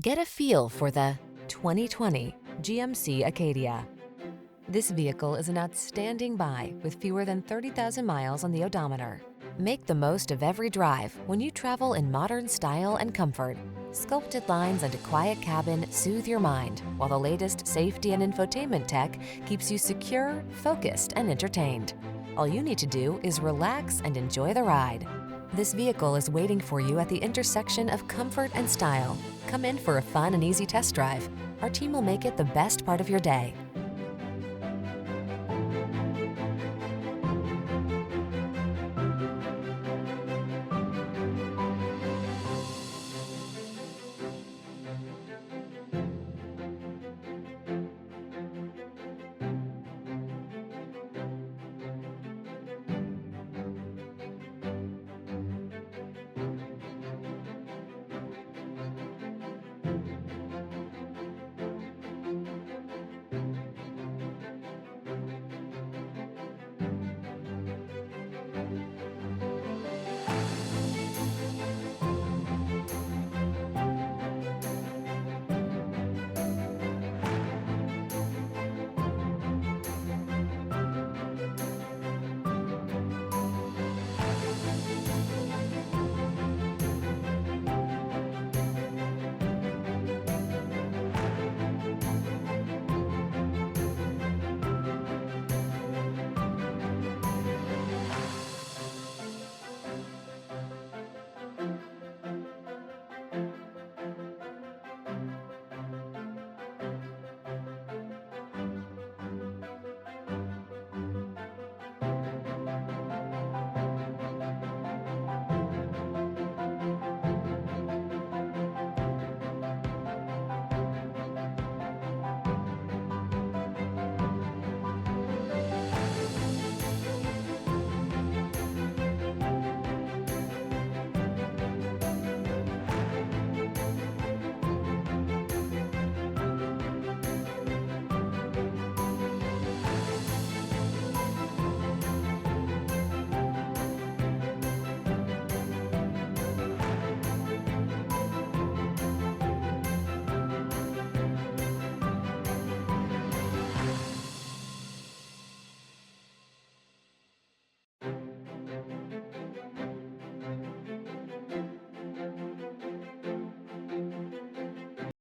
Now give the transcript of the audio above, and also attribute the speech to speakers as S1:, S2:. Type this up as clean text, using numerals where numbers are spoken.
S1: Get a feel for the 2020 GMC Acadia. This vehicle is an outstanding buy with fewer than 30,000 miles on the odometer. Make the most of every drive when you travel in modern style and comfort. Sculpted lines and a quiet cabin soothe your mind, while the latest safety and infotainment tech keeps you secure, focused, and entertained. All you need to do is relax and enjoy the ride. This vehicle is waiting for you at the intersection of comfort and style. Come in for a fun and easy test drive. Our team will make it the best part of your day.